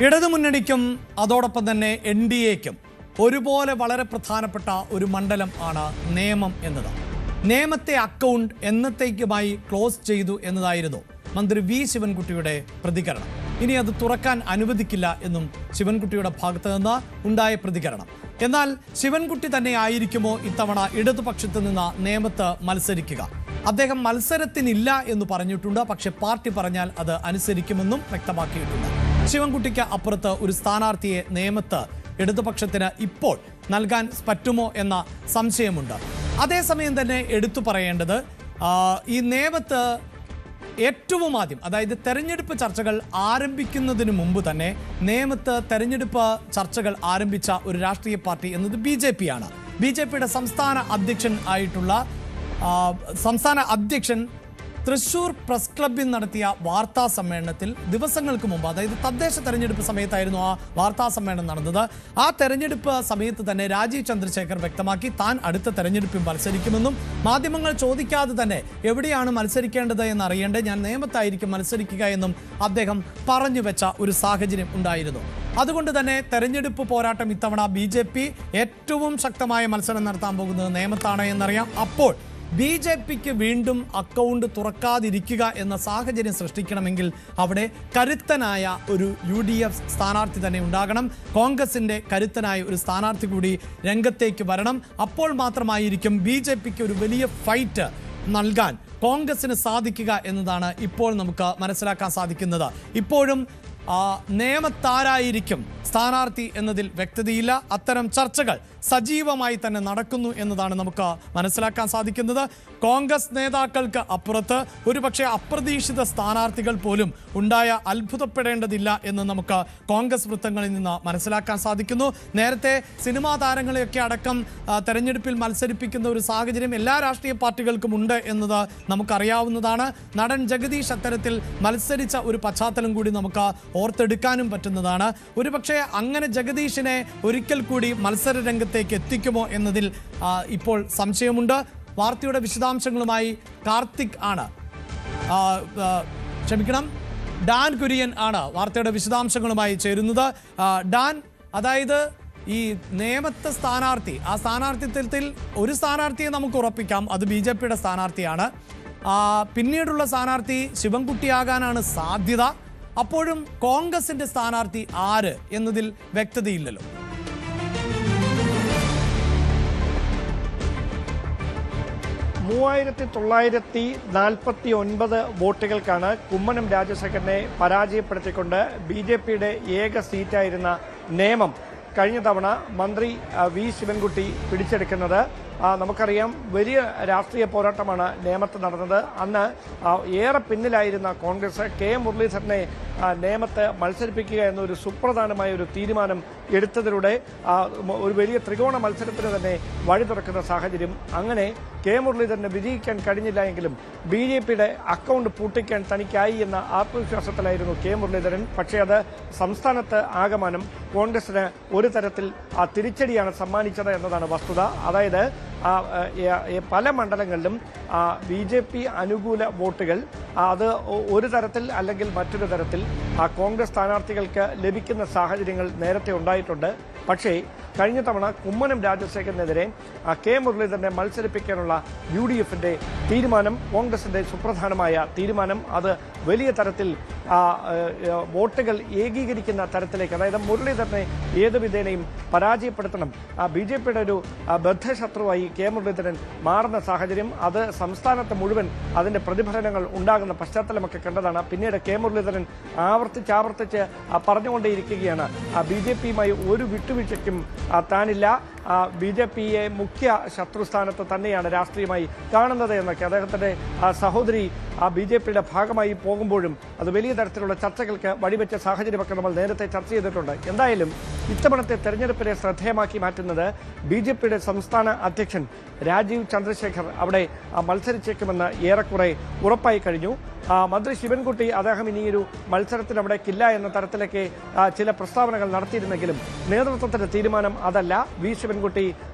ഇടതുമുന്നണിക്കും അതോടൊപ്പം തന്നെ NDAയ്ക്കും ഒരുപോലെ വളരെ പ്രധാനപ്പെട്ട ഒരു മണ്ഡലം ആണ് നേമം എന്നത്. നേമത്തെ അക്കൗണ്ട് എന്നത്തേക്കുമായി ക്ലോസ് ചെയ്തു എന്നതായിരുന്നു മന്ത്രി വി ശിവൻകുട്ടിയുടെ പ്രതികരണം. ഇനി അത് തുറക്കാൻ അനുവദിക്കില്ല എന്നും ശിവൻകുട്ടിയുടെ ഭാഗത്ത് നിന്ന് ഉണ്ടായ പ്രതികരണം. എന്നാൽ ശിവൻകുട്ടി തന്നെ ആയിരിക്കുമോ ഇത്തവണ ഇടതുപക്ഷത്ത് നിന്ന് നേമത്ത് മത്സരിക്കുക? അദ്ദേഹം മത്സരത്തിനില്ല എന്ന് പറഞ്ഞിട്ടുണ്ട്, പക്ഷെ പാർട്ടി പറഞ്ഞാൽ അത് അനുസരിക്കുമെന്നും വ്യക്തമാക്കിയിട്ടുണ്ട്. ശിവൻകുട്ടിക്ക് അപ്പുറത്ത് ഒരു സ്ഥാനാർത്ഥിയെ നേമത്ത് ഇടതുപക്ഷത്തിന് ഇപ്പോൾ നൽകാൻ പറ്റുമോ എന്ന സംശയമുണ്ട്. അതേസമയം തന്നെ എടുത്തു പറയേണ്ടത് ഈ നേമത്ത് ഏറ്റവും ആദ്യം, അതായത് തെരഞ്ഞെടുപ്പ് ചർച്ചകൾ ആരംഭിക്കുന്നതിന് മുമ്പ് തന്നെ നേമത്ത് തെരഞ്ഞെടുപ്പ് ചർച്ചകൾ ആരംഭിച്ച ഒരു രാഷ്ട്രീയ പാർട്ടി എന്നത് BJP ആണ്. BJPയുടെ സംസ്ഥാന അധ്യക്ഷൻ തൃശൂർ പ്രസ് ക്ലബിൽ നടത്തിയ വാർത്താ സമ്മേളനത്തിൽ ദിവസങ്ങൾക്ക് മുമ്പ്, അതായത് തദ്ദേശ തെരഞ്ഞെടുപ്പ് സമയത്തായിരുന്നു ആ വാർത്താ സമ്മേളനം നടന്നത്. ആ തെരഞ്ഞെടുപ്പ് സമയത്ത് തന്നെ രാജീവ് ചന്ദ്രശേഖർ വ്യക്തമാക്കി താൻ അടുത്ത തെരഞ്ഞെടുപ്പിൽ മത്സരിക്കുമെന്നും മാധ്യമങ്ങൾ ചോദിക്കാതെ തന്നെ എവിടെയാണ് മത്സരിക്കേണ്ടത് എന്നറിയേണ്ടത്, ഞാൻ നേമത്തായിരിക്കും മത്സരിക്കുക എന്നും അദ്ദേഹം പറഞ്ഞു വെച്ച ഒരു സാഹചര്യം ഉണ്ടായിരുന്നു. അതുകൊണ്ട് തന്നെ തെരഞ്ഞെടുപ്പ് പോരാട്ടം ഇത്തവണ BJP ഏറ്റവും ശക്തമായ മത്സരം നടത്താൻ പോകുന്നത് നേമത്താണ് എന്നറിയാം. അപ്പോൾ BJPക്ക് വീണ്ടും അക്കൗണ്ട് തുറക്കാതിരിക്കുക എന്ന സാഹചര്യം സൃഷ്ടിക്കണമെങ്കിൽ അവിടെ കരുത്തനായ ഒരു UDF സ്ഥാനാർത്ഥി തന്നെ ഉണ്ടാകണം. കോൺഗ്രസിൻ്റെ കരുത്തനായ ഒരു സ്ഥാനാർത്ഥി കൂടി രംഗത്തേക്ക് വരണം. അപ്പോൾ മാത്രമായിരിക്കും BJPക്ക് ഒരു വലിയ ഫൈറ്റ് നൽകാൻ കോൺഗ്രസിന് സാധിക്കുക എന്നതാണ് ഇപ്പോൾ നമുക്ക് മനസ്സിലാക്കാൻ സാധിക്കുന്നത്. ഇപ്പോഴും നേമത്താരായിരിക്കും സ്ഥാനാർത്ഥി എന്നതിൽ വ്യക്തതയില്ല. അത്തരം ചർച്ചകൾ സജീവമായി തന്നെ നടക്കുന്നു എന്നതാണ് നമുക്ക് മനസ്സിലാക്കാൻ സാധിക്കുന്നത്. കോൺഗ്രസ് നേതാക്കൾക്ക് അപ്പുറത്ത് ഒരുപക്ഷെ അപ്രതീക്ഷിത സ്ഥാനാർത്ഥികൾ പോലും ഉണ്ടായ അത്ഭുതപ്പെടേണ്ടതില്ല എന്ന് നമുക്ക് കോൺഗ്രസ് വൃത്തങ്ങളിൽ നിന്ന് മനസ്സിലാക്കാൻ സാധിക്കുന്നു. നേരത്തെ സിനിമാ താരങ്ങളെയൊക്കെ അടക്കം തെരഞ്ഞെടുപ്പിൽ മത്സരിപ്പിക്കുന്ന ഒരു സാഹചര്യം എല്ലാ രാഷ്ട്രീയ പാർട്ടികൾക്കും ഉണ്ട് എന്നത് നമുക്കറിയാവുന്നതാണ്. നടൻ ജഗദീഷ് അത്തരത്തിൽ മത്സരിച്ച ഒരു പശ്ചാത്തലം കൂടി നമുക്ക് ഓർത്തെടുക്കാനും പറ്റുന്നതാണ്. ഒരുപക്ഷെ അങ്ങനെ ജഗദീഷിനെ ഒരിക്കൽ കൂടി മത്സര രംഗത്തേക്ക് എത്തിക്കുമോ എന്നതിൽ ഇപ്പോൾ സംശയമുണ്ട്. വാർത്തയുടെ വിശദാംശങ്ങളുമായി ഡാൻ കുര്യൻ ആണ് വാർത്തയുടെ വിശദാംശങ്ങളുമായി ചേരുന്നത്. ഡാൻ, അതായത് ഈ നേമത്തെ സ്ഥാനാർത്ഥി, ആ സ്ഥാനാർത്ഥിത്വത്തിൽ ഒരു സ്ഥാനാർത്ഥിയെ നമുക്ക് ഉറപ്പിക്കാം, അത് BJPയുടെ സ്ഥാനാർത്ഥിയാണ്. പിന്നീടുള്ള സ്ഥാനാർത്ഥി ശിവൻകുട്ടിയാകാനാണ് സാധ്യത. അപ്പോഴും കോൺഗ്രസിന്റെ സ്ഥാനാർത്ഥി ആര് എന്നതിൽ വ്യക്തതയില്ലല്ലോ. 3949 വോട്ടുകൾക്കാണ് കുമ്മനം രാജശേഖരനെ പരാജയപ്പെടുത്തിക്കൊണ്ട് BJPയുടെ ഏക സീറ്റായിരുന്ന നേമം കഴിഞ്ഞ തവണ മന്ത്രി വി ശിവൻകുട്ടി പിടിച്ചെടുക്കുന്നത്. നമുക്കറിയാം, വലിയ രാഷ്ട്രീയ പോരാട്ടമാണ് നേമത്ത് നടന്നത്. അന്ന് ഏറെ പിന്നിലായിരുന്ന കോൺഗ്രസ് KM മുരളീധരനെ നേമത്ത് മത്സരിപ്പിക്കുക എന്നൊരു സുപ്രധാനമായ ഒരു തീരുമാനം എടുത്തതിലൂടെ ഒരു വലിയ ത്രികോണ മത്സരത്തിന് തന്നെ വഴി തുറക്കുന്ന സാഹചര്യം. അങ്ങനെ KM മുരളീധരന് വിജയിക്കാൻ കഴിഞ്ഞില്ല എങ്കിലും BJPയുടെ അക്കൗണ്ട് പൂട്ടിക്കാൻ തനിക്കായി എന്ന ആത്മവിശ്വാസത്തിലായിരുന്നു KM മുരളീധരൻ. പക്ഷേ അത് സംസ്ഥാനത്ത് ആകമാനം കോൺഗ്രസിന് ഒരു തരത്തിൽ തിരിച്ചടിയാണ് സമ്മാനിച്ചത് എന്നതാണ് വസ്തുത. അതായത് പല മണ്ഡലങ്ങളിലും BJP അനുകൂല വോട്ടുകൾ അത് ഒരു തരത്തിൽ അല്ലെങ്കിൽ മറ്റൊരു തരത്തിൽ കോൺഗ്രസ് സ്ഥാനാർത്ഥികൾക്ക് ലഭിക്കുന്ന സാഹചര്യങ്ങൾ നേരത്തെ ഉണ്ടായിട്ടുണ്ട്. പക്ഷേ കഴിഞ്ഞ തവണ കുമ്മനം രാജശേഖരനെതിരെ KM മുരളീധരനെ മത്സരിപ്പിക്കാനുള്ള UDFന്റെ തീരുമാനം, കോൺഗ്രസിന്റെ സുപ്രധാനമായ തീരുമാനം, അത് വലിയ തരത്തിൽ വോട്ടുകൾ ഏകീകരിക്കുന്ന തരത്തിലേക്ക്, അതായത് മുരളീധരനെ ഏത് വിധേനയും പരാജയപ്പെടുത്തണം, BJPയുടെ ഒരു ബദ്ധശത്രുവായി KM മുരളീധരൻ മാറുന്ന സാഹചര്യം, അത് സംസ്ഥാനത്ത് മുഴുവൻ അതിന്റെ പ്രതിഫലനങ്ങൾ ഉണ്ടാകുന്ന പശ്ചാത്തലമൊക്കെ കണ്ടതാണ്. പിന്നീട് KM മുരളീധരൻ ആവർത്തിച്ച് പറഞ്ഞുകൊണ്ടേയിരിക്കുകയാണ് BJPയുമായി ഒരു വിട്ടുവീഴ്ചയ്ക്കും താനില്ല, BJPയെ മുഖ്യ ശത്രുസ്ഥാനത്ത് തന്നെയാണ് രാഷ്ട്രീയമായി കാണുന്നത് എന്നൊക്കെ. അദ്ദേഹത്തിന്റെ സഹോദരി BJPയുടെ ഭാഗമായി പോകുമ്പോഴും അത് വലിയ തരത്തിലുള്ള ചർച്ചകൾക്ക് വഴിവെച്ച സാഹചര്യമൊക്കെ നമ്മൾ നേരത്തെ ചർച്ച ചെയ്തിട്ടുണ്ട്. എന്തായാലും ഇത്തവണത്തെ തെരഞ്ഞെടുപ്പിനെ ശ്രദ്ധേയമാക്കി മാറ്റുന്നത് BJPയുടെ സംസ്ഥാന അധ്യക്ഷൻ രാജീവ് ചന്ദ്രശേഖർ അവിടെ മത്സരിച്ചേക്കുമെന്ന് ഏറെക്കുറെ ഉറപ്പായി കഴിഞ്ഞു. മന്ത്രി ശിവൻകുട്ടി അദ്ദേഹം ഇനിയൊരു മത്സരത്തിന് അവിടേക്കില്ല എന്ന തരത്തിലേക്ക് ചില പ്രസ്താവനകൾ നടത്തിയിരുന്നെങ്കിലും നേതൃത്വത്തിന്റെ തീരുമാനം അതല്ല. വി ശിവൻകുട്ടി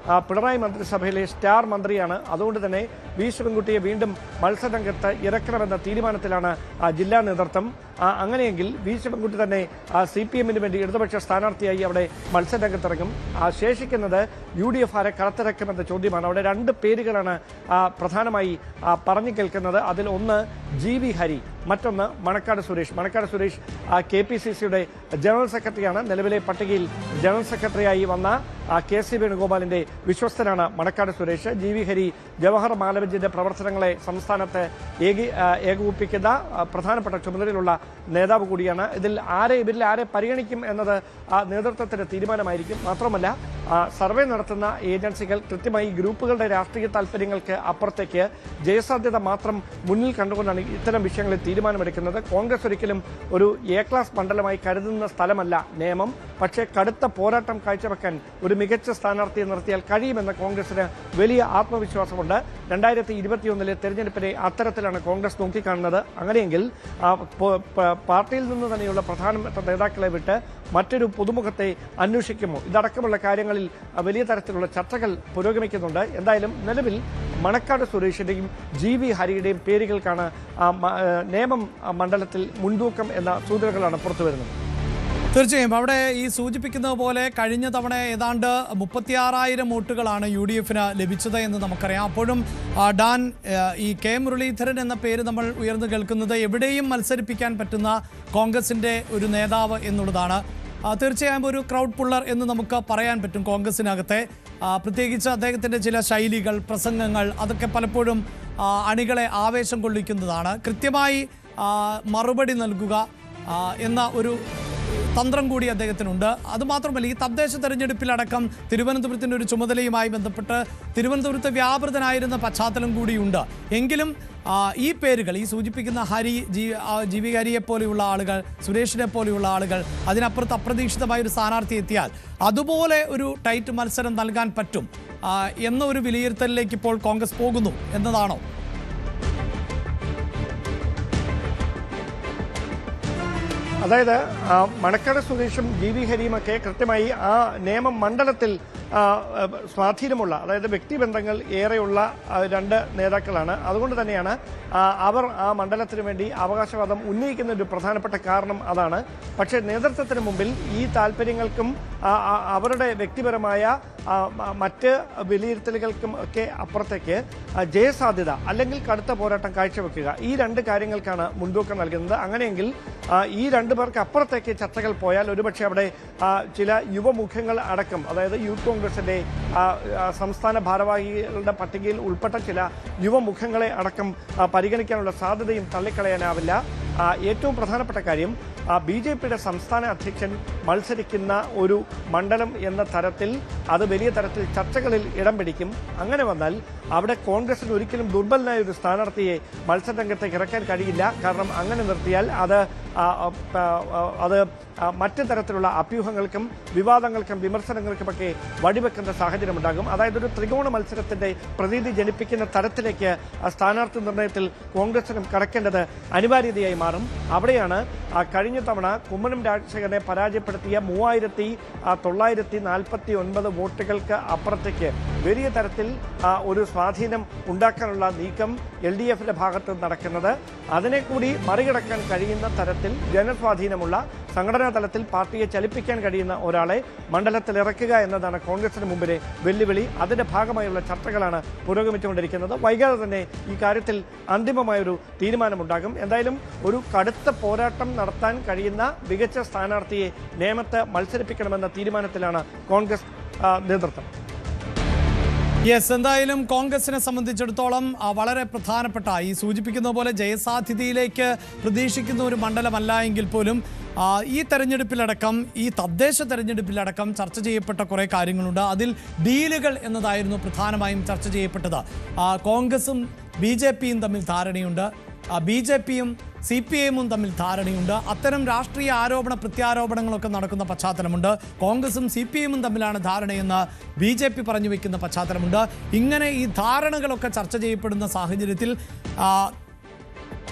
പിണറായി മന്ത്രിസഭയിലെ സ്റ്റാർ മന്ത്രിയാണ്. അതുകൊണ്ട് തന്നെ വി ശിവൻകുട്ടിയെ വീണ്ടും മത്സരരംഗത്ത് ഇറക്കണം മത്സരിപ്പിക്കണമെന്ന തീരുമാനത്തിലാണ് ജില്ലാ നേതൃത്വം. അങ്ങനെയെങ്കിൽ വി ശിവൻകുട്ടി തന്നെ CPM-ന് വേണ്ടി ഇടതുപക്ഷ സ്ഥാനാർത്ഥിയായി അവിടെ മത്സരരംഗത്തിറങ്ങും. ശേഷിക്കുന്നത് UDF ആരെ കളത്തിറക്കുമെന്ന ചോദ്യമാണ്. അവിടെ രണ്ട് പേരുകളാണ് പ്രധാനമായി പറഞ്ഞു കേൾക്കുന്നത്. അതിൽ ഒന്ന് GV ഹരി, മറ്റൊന്ന് മണക്കാട് സുരേഷ്. മണക്കാട് സുരേഷ് KPCC-യുടെ ജനറൽ സെക്രട്ടറിയാണ്. നിലവിലെ പട്ടികയിൽ ജനറൽ സെക്രട്ടറിയായി വന്ന KC വേണുഗോപാലിന്റെ വിശ്വസ്തനാണ് മണക്കാട് സുരേഷ്. GV ഹരി ജവഹർ മാലബഞ്ചിന്റെ പ്രവർത്തനങ്ങളെ സംസ്ഥാനത്ത് ഏകോപിപ്പിക്കുന്ന പ്രധാനപ്പെട്ട ചുമതലയിലുള്ള നേതാവ് കൂടിയാണ്. ഇവരിൽ ആരെ പരിഗണിക്കും എന്നത് നേതൃത്വത്തിന്റെ തീരുമാനമായിരിക്കും. മാത്രമല്ല സർവേ നടത്തുന്ന ഏജൻസികൾ കൃത്യമായി ഗ്രൂപ്പുകളുടെ രാഷ്ട്രീയ താല്പര്യങ്ങൾക്ക് അപ്പുറത്തേക്ക് ജയസാധ്യത മാത്രം മുന്നിൽ കണ്ടുകൊണ്ടാണ് ഇത്തരം വിഷയങ്ങളിൽ തീരുമാനമെടുക്കുന്നത്. കോൺഗ്രസ് ഒരിക്കലും ഒരു A ക്ലാസ് മണ്ഡലമായി കരുതുന്ന സ്ഥലമല്ല നേമം. പക്ഷേ കടുത്ത പോരാട്ടം കാഴ്ചവെക്കാൻ ഒരു മികച്ച സ്ഥാനാർത്ഥിയെ നിർത്തിയാൽ കഴിയുമെന്ന് കോൺഗ്രസിന് വലിയ ആത്മവിശ്വാസമുണ്ട്. 2021 തെരഞ്ഞെടുപ്പിനെ അത്തരത്തിലാണ് കോൺഗ്രസ് നോക്കിക്കാണുന്നത്. അങ്ങനെയെങ്കിൽ പാർട്ടിയിൽ നിന്ന് തന്നെയുള്ള പ്രധാനപ്പെട്ട നേതാക്കളെ വിട്ട് മറ്റൊരു പുതുമുഖത്തെ അന്വേഷിക്കുമോ? ഇതടക്കമുള്ള കാര്യങ്ങളിൽ വലിയ തരത്തിലുള്ള ചർച്ചകൾ പുരോഗമിക്കുന്നുണ്ട്. എന്തായാലും നിലവിൽ മണക്കാട് സുരേഷിന്റെയും GV ഹരിയുടെയും പേരുകൾക്കാണ് നേമം മണ്ഡലത്തിൽ മുൻതൂക്കം എന്ന സൂചനകളാണ് പുറത്തുവരുന്നത്. തീർച്ചയായും അവിടെ ഈ സൂചിപ്പിക്കുന്നത് പോലെ കഴിഞ്ഞ തവണ ഏതാണ്ട് 36,000 വോട്ടുകളാണ് UDF-ന് ലഭിച്ചത് എന്ന് നമുക്കറിയാം. അപ്പോഴും ഡാൻ ഈ K മുരളീധരൻ എന്ന പേര് നമ്മൾ ഉയർന്നു കേൾക്കുന്നത് എവിടെയും മത്സരിപ്പിക്കാൻ പറ്റുന്ന കോൺഗ്രസിന്റെ ഒരു നേതാവ് എന്നുള്ളതാണ്. തീർച്ചയായും ഒരു ക്രൗഡ് പുള്ളർ എന്ന് നമുക്ക് പറയാൻ പറ്റും കോൺഗ്രസിനകത്തെ. പ്രത്യേകിച്ച് അദ്ദേഹത്തിൻ്റെ ചില ശൈലികൾ, പ്രസംഗങ്ങൾ അതൊക്കെ പലപ്പോഴും അണികളെ ആവേശം കൊള്ളിക്കുന്നതാണ്. കൃത്യമായി മറുപടി നൽകുക എന്ന ഒരു തന്ത്രം കൂടി അദ്ദേഹത്തിനുണ്ട്. അതുമാത്രമല്ല ഈ തദ്ദേശ തെരഞ്ഞെടുപ്പിലടക്കം തിരുവനന്തപുരത്തിൻ്റെ ഒരു ചുമതലയുമായി ബന്ധപ്പെട്ട് തിരുവനന്തപുരത്ത് വ്യാപൃതനായിരുന്ന പശ്ചാത്തലം കൂടിയുണ്ട്. എങ്കിലും ഈ പേരുകൾ, ഈ സൂചിപ്പിക്കുന്ന GV ഹരിയെ പോലെയുള്ള ആളുകൾ, സുരേഷിനെ പോലെയുള്ള ആളുകൾ, അതിനപ്പുറത്ത് അപ്രതീക്ഷിതമായ ഒരു സ്ഥാനാർത്ഥി എത്തിയാൽ അതുപോലെ ഒരു ടൈറ്റ് മത്സരം നൽകാൻ പറ്റും എന്നൊരു വിലയിരുത്തലിലേക്ക് ഇപ്പോൾ കോൺഗ്രസ് പോകുന്നു എന്നതാണോ? അതായത് മണക്കാട് സുരേഷും GV ഹരിയുമൊക്കെ കൃത്യമായി ആ നേമം മണ്ഡലത്തിൽ സ്വാധീനമുള്ള, അതായത് വ്യക്തിബന്ധങ്ങൾ ഏറെയുള്ള രണ്ട് നേതാക്കളാണ്. അതുകൊണ്ട് തന്നെയാണ് അവർ ആ മണ്ഡലത്തിന് വേണ്ടി അവകാശവാദം ഉന്നയിക്കുന്ന ഒരു പ്രധാനപ്പെട്ട കാരണം അതാണ്. പക്ഷേ നേതൃത്വത്തിന് മുമ്പിൽ ഈ താല്പര്യങ്ങൾക്കും അവരുടെ വ്യക്തിപരമായ മറ്റ് വിലയിരുത്തലുകൾക്കും ഒക്കെ അപ്പുറത്തേക്ക് ജയസാധ്യത അല്ലെങ്കിൽ കടുത്ത പോരാട്ടം കാഴ്ചവെക്കുക, ഈ രണ്ട് കാര്യങ്ങൾക്കാണ് മുൻതൂക്കം നൽകുന്നത്. അങ്ങനെയെങ്കിൽ ഈ രണ്ടു പേർക്ക് അപ്പുറത്തേക്ക് ചർച്ചകൾ പോയാൽ ഒരുപക്ഷെ അവിടെ ചില യുവമുഖങ്ങൾ അടക്കം, അതായത് യൂത്ത് കോൺഗ്രസിന്റെ സംസ്ഥാന ഭാരവാഹികളുടെ പട്ടികയിൽ ഉൾപ്പെട്ട ചില യുവമുഖങ്ങളെ അടക്കം പരിഗണിക്കാനുള്ള സാധ്യതയും തള്ളിക്കളയാനാവില്ല. ഏറ്റവും പ്രധാനപ്പെട്ട കാര്യം BJP-യുടെ സംസ്ഥാന അധ്യക്ഷൻ മത്സരിക്കുന്ന ഒരു മണ്ഡലം എന്ന തരത്തിൽ അത് വലിയ തരത്തിൽ ചർച്ചകളിൽ ഇടം പിടിക്കും. അങ്ങനെ വന്നാൽ അവിടെ കോൺഗ്രസിന് ഒരിക്കലും ദുർബലനായ ഒരു സ്ഥാനാർത്ഥിയെ മത്സരരംഗത്തേക്ക് ഇറക്കാൻ കഴിയില്ല. കാരണം അങ്ങനെ നിർത്തിയാൽ അത് മറ്റു തരത്തിലുള്ള അഭ്യൂഹങ്ങൾക്കും വിവാദങ്ങൾക്കും വിമർശനങ്ങൾക്കുമൊക്കെ വഴിവെക്കുന്ന സാഹചര്യമുണ്ടാകും. അതായത് ഒരു ത്രികോണ മത്സരത്തിന്റെ പ്രതീതി ജനിപ്പിക്കുന്ന തരത്തിലേക്ക് സ്ഥാനാർത്ഥി നിർണയത്തിൽ കോൺഗ്രസിനും കടക്കേണ്ടത് അനിവാര്യതയായി മാറും. അവിടെയാണ് കഴിഞ്ഞ തവണ കുമ്മനം രാജശേഖരനെ പരാജയപ്പെടുത്തിയ 3,949 വോട്ടുകൾക്ക് അപ്പുറത്തേക്ക് വലിയ തരത്തിൽ ഒരു സ്വാധീനം ഉണ്ടാക്കാനുള്ള നീക്കം LDF-ന്റെ ഭാഗത്ത് നടക്കുന്നത്. അതിനെ കൂടി മറികടക്കാൻ കഴിയുന്ന തരത്തിൽ ജനസ്വാധീനമുള്ള, സംഘടനാ തലത്തിൽ പാർട്ടിയെ ചലിപ്പിക്കാൻ കഴിയുന്ന ഒരാളെ മണ്ഡലത്തിൽ ഇറക്കുക എന്നതാണ് കോൺഗ്രസിന് മുമ്പിലെ വെല്ലുവിളി. അതിന്റെ ഭാഗമായുള്ള ചർച്ചകളാണ് പുരോഗമിച്ചുകൊണ്ടിരിക്കുന്നത്. വൈകാതെ തന്നെ ഈ കാര്യത്തിൽ അന്തിമമായൊരു തീരുമാനമുണ്ടാകും. എന്തായാലും ഒരു കടുത്ത പോരാട്ടം നടത്താൻ കഴിയുന്ന മികച്ച സ്ഥാനാർത്ഥിയെ നേമത്ത് മത്സരിപ്പിക്കണമെന്ന തീരുമാനത്തിലാണ് കോൺഗ്രസ് നേതൃത്വം. യെസ്, എന്തായാലും കോൺഗ്രസിനെ സംബന്ധിച്ചിടത്തോളം വളരെ പ്രധാനപ്പെട്ട, ഈ സൂചിപ്പിക്കുന്ന പോലെ ജയസാധ്യതയിലേക്ക് പ്രതീക്ഷിക്കുന്ന ഒരു മണ്ഡലമല്ല എങ്കിൽ പോലും ഈ തെരഞ്ഞെടുപ്പിലടക്കം, ഈ തദ്ദേശ തെരഞ്ഞെടുപ്പിലടക്കം ചർച്ച ചെയ്യപ്പെട്ട കുറേ കാര്യങ്ങളുണ്ട്. അതിൽ ഡീലുകൾ എന്നതായിരുന്നു പ്രധാനമായും ചർച്ച ചെയ്യപ്പെട്ടത്. കോൺഗ്രസും BJP-യും തമ്മിൽ ധാരണയുണ്ട്, BJP-യും CPM-ഉം തമ്മിൽ ധാരണയുണ്ട്. അത്തരം രാഷ്ട്രീയ ആരോപണ പ്രത്യാരോപണങ്ങളൊക്കെ നടക്കുന്ന പശ്ചാത്തലമുണ്ട്. കോൺഗ്രസും CPM-ഉം തമ്മിലാണ് ധാരണയെന്ന് BJP പറഞ്ഞു വയ്ക്കുന്ന പശ്ചാത്തലമുണ്ട്. ഇങ്ങനെ ഈ ധാരണകളൊക്കെ ചർച്ച ചെയ്യപ്പെടുന്ന സാഹചര്യത്തിൽ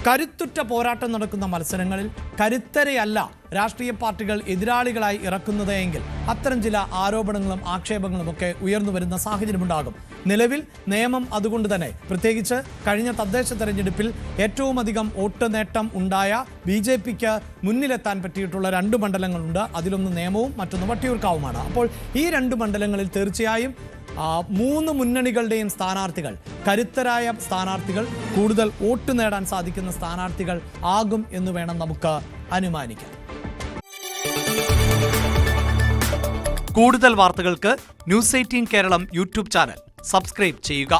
കരുത്തുറ്റ പോരാട്ടം നടക്കുന്ന മത്സരങ്ങളിൽ കരുത്തരെയല്ല രാഷ്ട്രീയ പാർട്ടികൾ എതിരാളികളായി ഇറക്കുന്നത് എങ്കിൽ അത്തരം ചില ആരോപണങ്ങളും ആക്ഷേപങ്ങളും ഒക്കെ ഉയർന്നു വരുന്ന സാഹചര്യമുണ്ടാകും. നിലവിൽ നിയമം അതുകൊണ്ട് തന്നെ, പ്രത്യേകിച്ച് കഴിഞ്ഞ തദ്ദേശ തെരഞ്ഞെടുപ്പിൽ ഏറ്റവും അധികം വോട്ട് നേട്ടം ഉണ്ടായ BJPക്ക് മുന്നിലെത്താൻ പറ്റിയിട്ടുള്ള 2 മണ്ഡലങ്ങളുണ്ട്. അതിലൊന്ന് നേമവും മറ്റൊന്ന് വട്ടിയൂർക്കാവുമാണ്. അപ്പോൾ ഈ 2 മണ്ഡലങ്ങളിൽ തീർച്ചയായും 3 മുന്നണികളുടെയും സ്ഥാനാർത്ഥികൾ, കരുത്തരായ സ്ഥാനാർത്ഥികൾ, കൂടുതൽ വോട്ട് നേടാൻ സാധിക്കുന്ന സ്ഥാനാർത്ഥികൾ ആകും എന്ന് വേണം നമുക്ക് അനുമാനിക്കാം. കൂടുതൽ വാർത്തകൾക്ക് News 18 Keralam YouTube channel subscribe ചെയ്യുക.